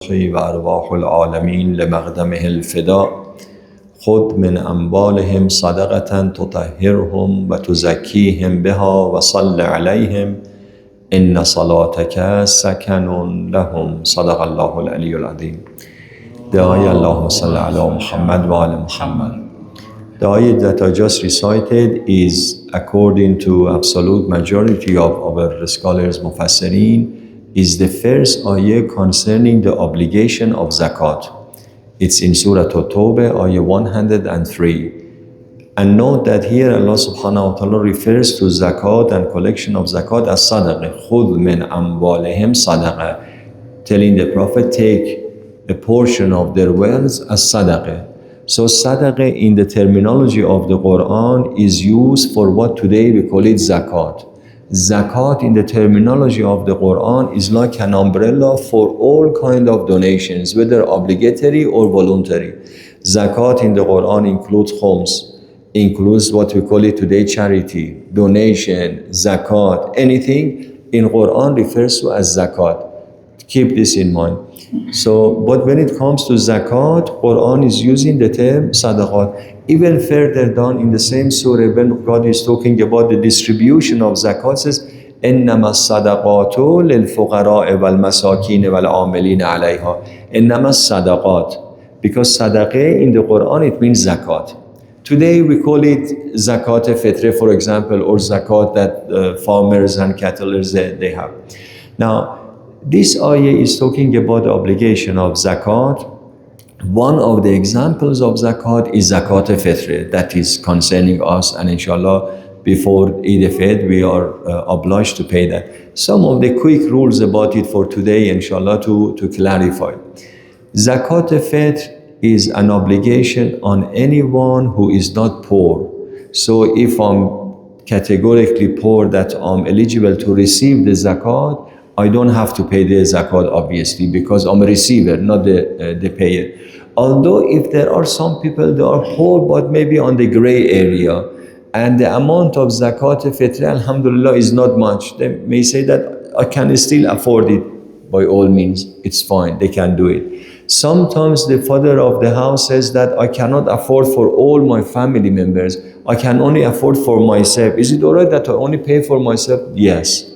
وأرواح العالمين لمقدمه الفداء خذ من أموالهم صدقة تطهرهم وتزكيهم بها وصل عليهم إن صلاتك سكن لهم صدق الله العلي العظيم. The ayah Allahumma salli ala Muhammad wa ala Muhammad. The ayah that I just recited is, according to absolute majority of our scholars, Mufassirin, is the first ayah concerning the obligation of zakat. It's in Surah At-Tawbah, ayah 103. And note that here Allah subhanahu wa ta'ala refers to zakat and collection of zakat as sadaqah. خُذْ مِنْ أَمْوَالِهِمْ صَدَقَةً, telling the Prophet, take a portion of their wealth as sadaqah. So sadaqah in the terminology of the Quran is used for what today we call it zakat. Zakat in the terminology of the Quran is like an umbrella for all kind of donations, whether obligatory or voluntary. Zakat in the Quran includes khums, includes what we call it today charity, donation, zakat, anything in Quran refers to as zakat. Keep this in mind. So, but when it comes to zakat, Quran is using the term sadaqat. Even further down in the same surah, when God is talking about the distribution of zakat, says, إِنَّمَا الصَّدَقَاتُ لِلْفُقَرَاءِ وَالْمَسَاكِينِ وَالْعَامِلِينَ عَلَيْهَا. إِنَّمَا الصَّدَقَاتُ. Because sadaqah in the Quran, it means zakat. Today we call it zakat fitra, for example, or zakat that farmers and cattlers they have. Now, this ayah is talking about the obligation of zakat. One of the examples of zakat is zakat fitra, that is concerning us, and inshallah before Eid al-Fitr we are obliged to pay that. Some of the quick rules about it for today, inshallah, to clarify. Zakat fitr is an obligation on anyone who is not poor. So if I'm categorically poor that I'm eligible to receive the zakat, I don't have to pay the zakat, obviously, because I'm a receiver, not the payer. Although if there are some people, they are poor, but maybe on the gray area, and the amount of zakat fitr, alhamdulillah, is not much, they may say that I can still afford it. By all means, it's fine, they can do it. Sometimes the father of the house says that I cannot afford for all my family members, I can only afford for myself. Is it alright that I only pay for myself? Yes.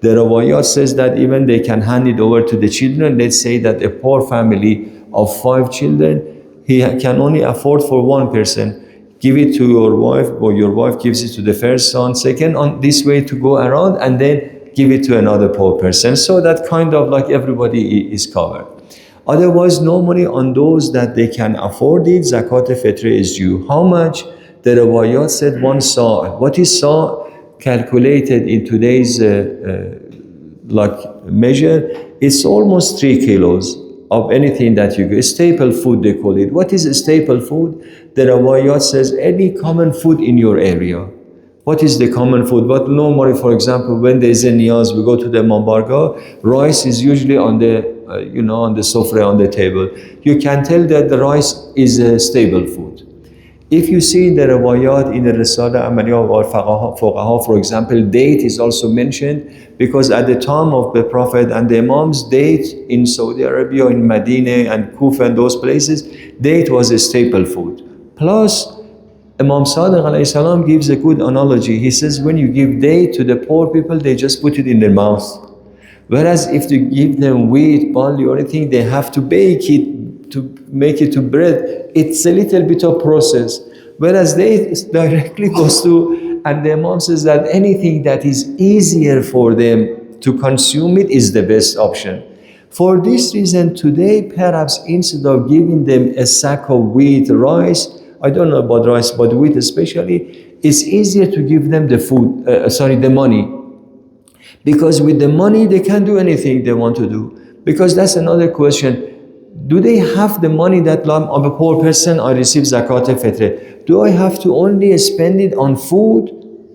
The Rawayat says that even they can hand it over to the children. Let's say that a poor family of 5 children, he can only afford for one person. Give it to your wife, or your wife gives it to the first son, second, on this way to go around, and then give it to another poor person. So that kind of like everybody is covered. Otherwise, normally on those that they can afford it, zakat fitr is due. How much? The Rawayat said 1 sa'. What is sa'? Calculated in today's measure, it's almost 3 kilos of anything that you get. Staple food, they call it. What is a staple food? The Rawayat says any common food in your area. What is the common food? But normally, for example, when there is a niyaz, we go to the mambarga, rice is usually on the on the sofra, on the table. You can tell that the rice is a staple food. If you see the Rawayat in the Risala Amaliyah or Fuqaha, for example, date is also mentioned, because at the time of the Prophet and the Imams, date in Saudi Arabia, in Medina and Kufa and those places, date was a staple food. Plus, Imam Sadiq alayhi salam gives a good analogy. He says when you give date to the poor people, they just put it in their mouth. Whereas if you give them wheat, barley or anything, they have to bake it, to make it to bread. It's a little bit of process. Whereas they directly goes to, and the Imam says that anything that is easier for them to consume it is the best option. For this reason, today perhaps instead of giving them a sack of wheat, rice, I don't know about rice, but wheat especially, it's easier to give them the money. Because with the money, they can do anything they want to do. Because that's another question. Do they have the money that I'm a poor person, I receive zakat fitr? Do I have to only spend it on food,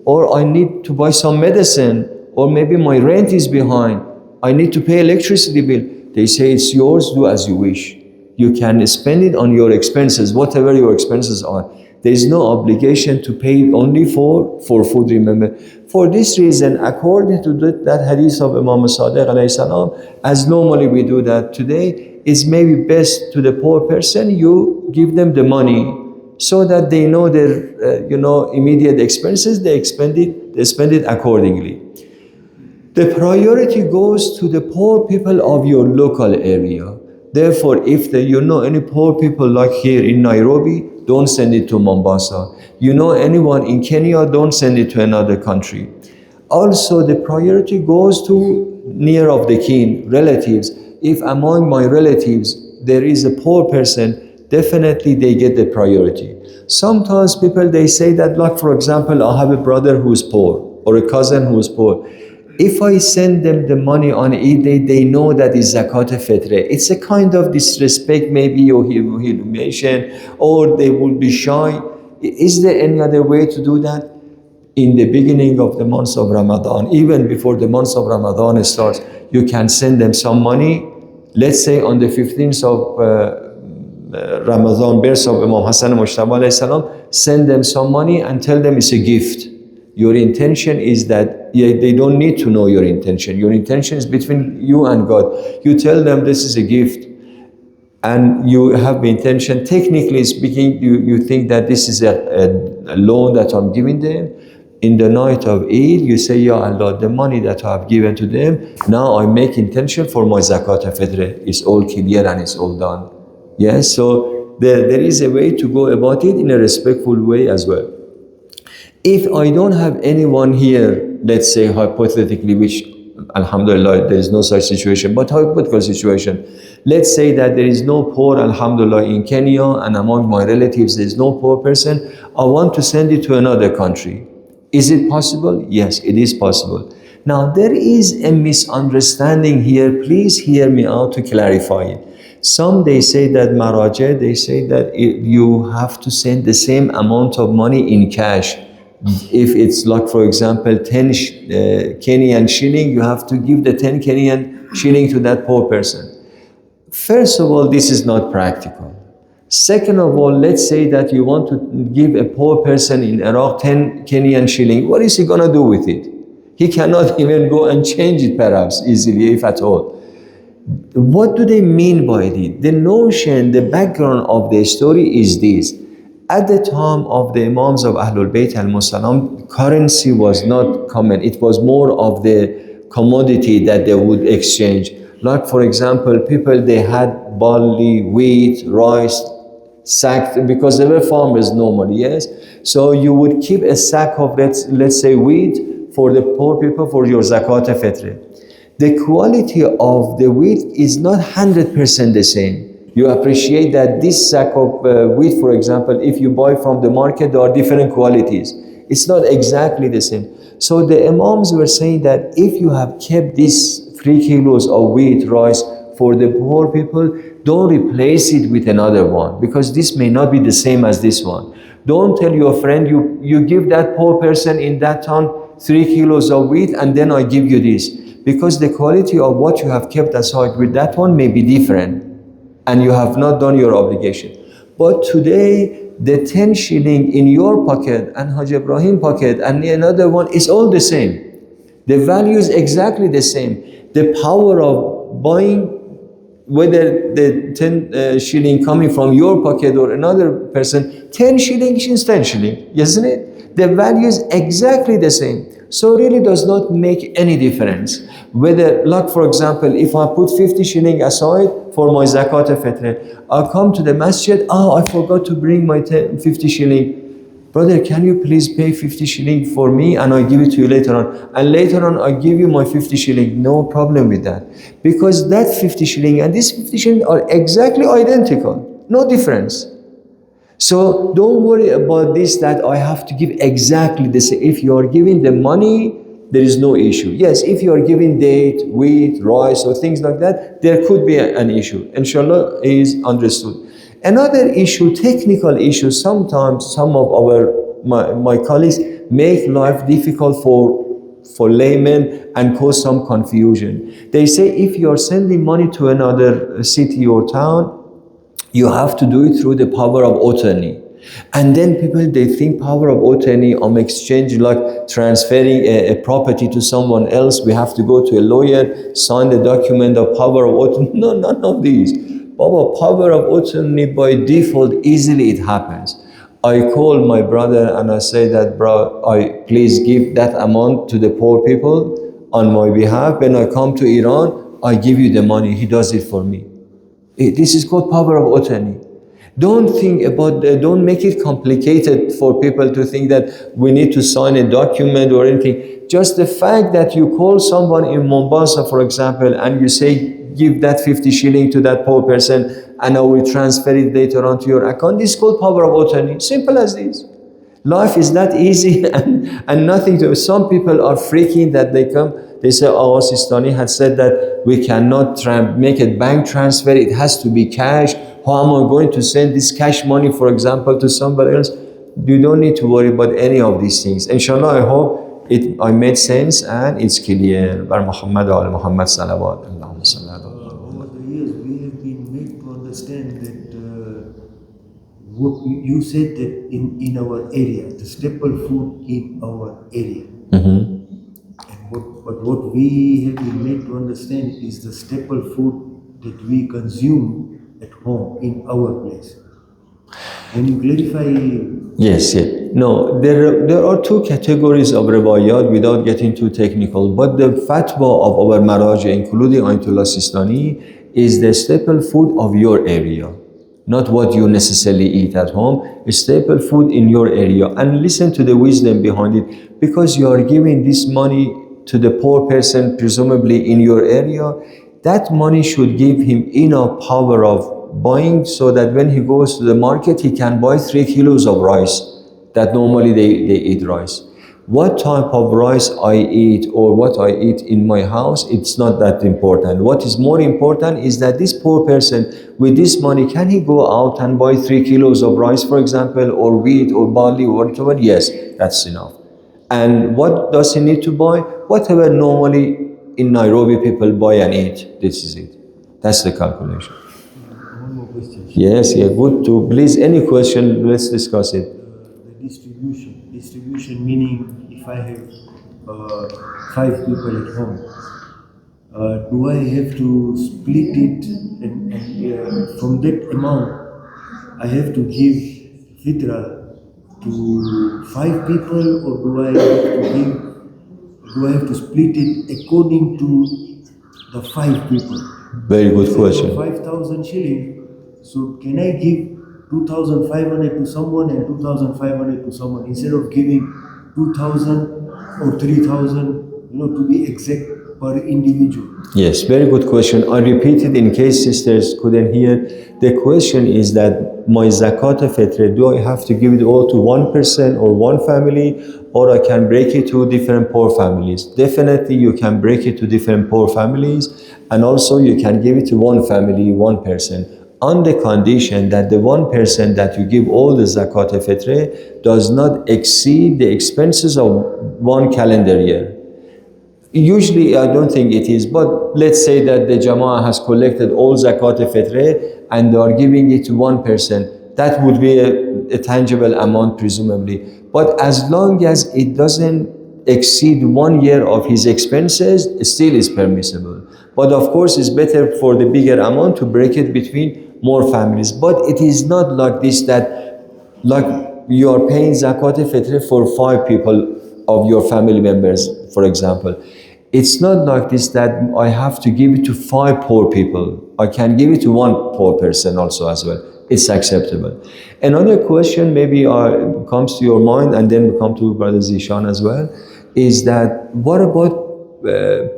or I need to buy some medicine, or maybe my rent is behind, I need to pay electricity bill? They say it's yours, do as you wish. You can spend it on your expenses, whatever your expenses are. There is no obligation to pay only for food, remember. For this reason, according to that hadith of Imam Sadiq alayhi salam, as normally we do that today, it's maybe best to the poor person, you give them the money so that they know their immediate expenses, they spend it accordingly. The priority goes to the poor people of your local area. Therefore, if you know any poor people like here in Nairobi, don't send it to Mombasa. You know anyone in Kenya, don't send it to another country. Also, the priority goes to near of the kin, relatives. If among my relatives there is a poor person, definitely they get the priority. Sometimes people, they say that, like for example, I have a brother who's poor or a cousin who's poor. If I send them the money on Eid day, they know that it's Zakat Fitra. It's a kind of disrespect maybe, or humiliation, or they will be shy. Is there any other way to do that? In the beginning of the month of Ramadan, even before the month of Ramadan starts, you can send them some money. Let's say on the 15th of Ramadan, birth of Imam Hassan Mujtaba alayhi salam, send them some money and tell them it's a gift. Your intention is that they don't need to know your intention. Your intention is between you and God. You tell them this is a gift, and you have the intention, technically speaking, you think that this is a loan that I'm giving them. In the night of Eid, you say, Ya Allah, the money that I have given to them, now I make intention for my Zakat Fitra. It's all clear and it's all done. Yes, so there is a way to go about it in a respectful way as well. If I don't have anyone here, let's say hypothetically, which alhamdulillah there is no such situation, but hypothetical situation, let's say that there is no poor, alhamdulillah, in Kenya, and among my relatives there is no poor person, I want to send it to another country. Is it possible? Yes, it is possible. Now there is a misunderstanding here. Please hear me out to clarify it. Some, they say that Maraja, they say that you have to send the same amount of money in cash. If it's like, for example, 10 Kenyan shilling, you have to give the 10 Kenyan shilling to that poor person. First of all, this is not practical. Second of all, let's say that you want to give a poor person in Iraq 10 Kenyan shilling. What is he going to do with it? He cannot even go and change it perhaps easily, if at all. What do they mean by it? The notion, the background of the story is this. At the time of the Imams of Ahlul Bayt al-Musallam, currency was not common. It was more of the commodity that they would exchange. Like for example, people, they had barley, wheat, rice, sack, because they were farmers normally, yes? So you would keep a sack of, let's say, wheat for the poor people for your Zakat Fitra. The quality of the wheat is not 100% the same. You appreciate that this sack of wheat, for example, if you buy from the market, there are different qualities. It's not exactly the same. So the Imams were saying that if you have kept these 3 kilos of wheat, rice for the poor people, don't replace it with another one, because this may not be the same as this one. Don't tell your friend, you give that poor person in that town 3 kilos of wheat and then I give you this. Because the quality of what you have kept aside with that one may be different, and you have not done your obligation. But today, the 10 shilling in your pocket and Hajj Ibrahim pocket and another one is all the same. The value is exactly the same. The power of buying, whether the 10 shilling coming from your pocket or another person, 10 shilling is 10 shilling, isn't it? The value is exactly the same. So really does not make any difference. Whether, like for example, if I put 50 shilling aside for my Zakat Fitra, I come to the masjid, I forgot to bring my 50 shilling. Brother, can you please pay 50 shilling for me and I give it to you later on. And later on I give you my 50 shilling. No problem with that. Because that 50 shilling and this 50 shilling are exactly identical. No difference. So don't worry about this, that I have to give exactly the same. If you are giving the money, there is no issue. Yes, if you are giving date, wheat, rice, or things like that, there could be an issue. Inshallah, is understood. Another issue, technical issue, sometimes some of my colleagues make life difficult for laymen and cause some confusion. They say if you are sending money to another city or town, you have to do it through the power of attorney. And then people, they think power of attorney on exchange, like transferring a property to someone else, we have to go to a lawyer, sign the document of power of attorney. No, none of these. Baba, power of attorney by default, easily it happens. I call my brother and I say that, bro, I please give that amount to the poor people on my behalf. When I come to Iran, I give you the money. He does it for me. This is called power of attorney. Don't think about, don't make it complicated for people to think that we need to sign a document or anything. Just the fact that you call someone in Mombasa, for example, and you say, give that 50 shilling to that poor person and I will transfer it later on to your account. This is called power of attorney. Simple as this. Life is not easy and nothing to, some people are freaking that they come, they say, oh, Sistani had said that we cannot make a bank transfer, it has to be cash. How am I going to send this cash money, for example, to somebody else? You don't need to worry about any of these things. Inshallah, I hope I made sense and it's clear. Bar Muhammad wa ala Muhammad salawat. Allahumma salli ala Muhammad. Over the years, we have been made to understand that what you said that in our area, the staple food in our area. But what we have been made to understand is the staple food that we consume at home in our place. Can you clarify? Yes. No, there are two categories of riwayat without getting too technical, but the fatwa of our Maraja, including Ayatollah Sistani, is the staple food of your area. Not what you necessarily eat at home, a staple food in your area. And listen to the wisdom behind it. Because you are giving this money to the poor person, presumably in your area, that money should give him enough power of buying so that when he goes to the market, he can buy 3 kilos of rice that normally they eat rice. What type of rice I eat or what I eat in my house, it's not that important. What is more important is that this poor person, with this money, can he go out and buy 3 kilos of rice, for example, or wheat or barley or whatever? Yes, that's enough. And what does he need to buy? Whatever normally in Nairobi people buy and eat. This is it. That's the calculation. One more question. Yes, good to. Please, any question, let's discuss it. The distribution. Distribution meaning if I have 5 people at home, do I have to split it and from that amount I have to give Fitra to 5 people, or do I have to split it according to the 5 people? Very good question. 5,000 shilling. So can I give 2,500 to someone and 2,500 to someone instead of giving 2,000 or 3,000, to be exact per individual? Yes, very good question. I repeat it in case sisters couldn't hear. The question is that my zakat fitra, do I have to give it all to one person or one family, or I can break it to different poor families? Definitely you can break it to different poor families, and also you can give it to one family, one person, on the condition that the one person that you give all the zakat fitra does not exceed the expenses of one calendar year. Usually, I don't think it is, but let's say that the Jama'ah has collected all zakat fitra and they are giving it to one person. That would be a tangible amount, presumably. But as long as it doesn't exceed 1 year of his expenses, it still is permissible. But of course, it's better for the bigger amount to break it between more families. But it is not like this that, like you are paying zakat fitra for 5 people of your family members, for example. It's not like this that I have to give it to 5 poor people. I can give it to one poor person also as well. It's acceptable. Another question maybe comes to your mind, and then we come to Brother Zishan as well, is that what about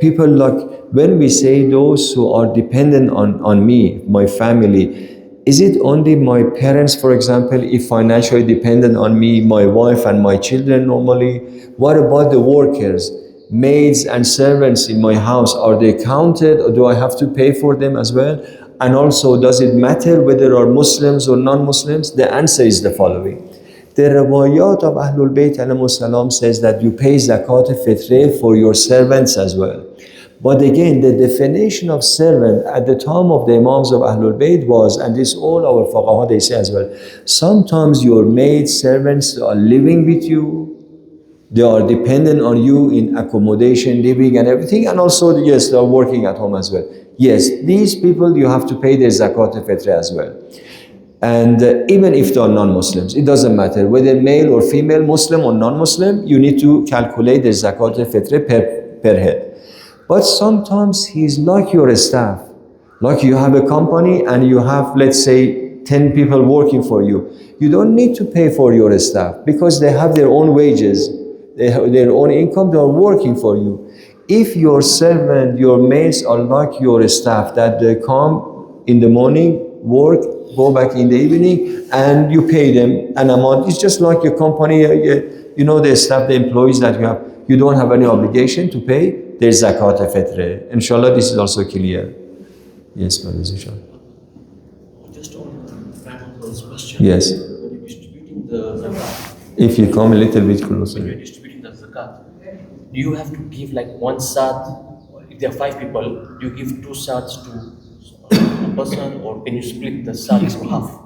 people like, when we say those who are dependent on me, my family, is it only my parents, for example, if financially dependent on me, my wife and my children normally? What about the workers, maids and servants in my house? Are they counted, or do I have to pay for them as well? And also, does it matter whether are Muslims or non-Muslims? The answer is the following. The riwayat of Ahlul Bayt alayhimus salam says that you pay zakat fitra for your servants as well. But again, the definition of servant at the time of the Imams of Ahlul Bayt was, and this all our fuqaha they say as well, sometimes your maid servants are living with you, they are dependent on you in accommodation, living and everything, and also, yes, they are working at home as well. Yes, these people you have to pay their zakat al-fitra as well. And even if they are non-Muslims, it doesn't matter whether male or female, Muslim or non-Muslim, you need to calculate the zakat al-fitra per head. But sometimes he's like your staff, like you have a company and you have, let's say, 10 people working for you. You don't need to pay for your staff because they have their own wages, they have their own income, they are working for you. If your servant, your maids are like your staff, that they come in the morning, work, go back in the evening, and you pay them an amount. It's just like your company, you know, the staff, the employees that you have. You don't have any obligation to pay their zakat al-fitra. Inshallah, this is also clear. Yes, Brother Zishan. Just on Mansour's question. Yes. When you're distributing the zakat, If you come a little bit closer. when you're distributing the zakat, do you have to give like one sat? If there are 5 people, do you give 2 sats to a person, or can you split the sats in half?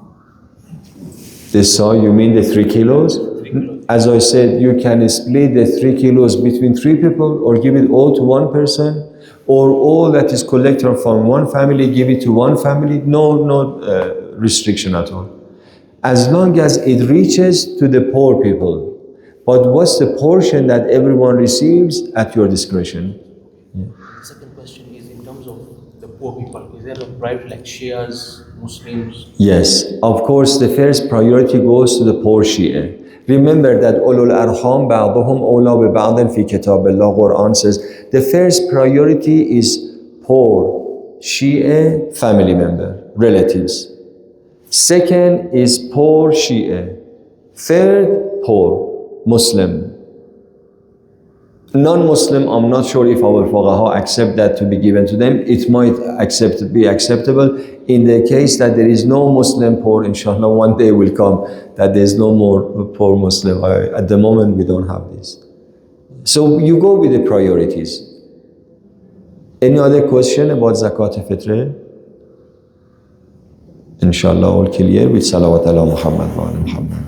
The saw, you mean the 3 kilos? 3 kilos. As I said, you can split the 3 kilos between 3 people or give it all to one person, or all that is collected from one family, give it to one family. No restriction at all. As long as it reaches to the poor people. But what's the portion that everyone receives at your discretion? The second question is in terms of the poor people. Is there a priority like Shias, Muslims? Yes, of course, the first priority goes to the poor Shia. Remember that ulul arham ba'duhum awla bi ba'din fi kitabillah. Quran says the first priority is poor Shia family member, relatives. Second is poor Shia. Third, poor Muslim. Non-Muslim, I'm not sure if our fuqaha accept that to be given to them. It might be acceptable in the case that there is no Muslim poor. Inshallah, one day will come that there is no more poor Muslim. At the moment, we don't have this. So you go with the priorities. Any other question about Zakat al-Fitr? Inshallah, all clear with salawat ala Muhammad wa ala Muhammad.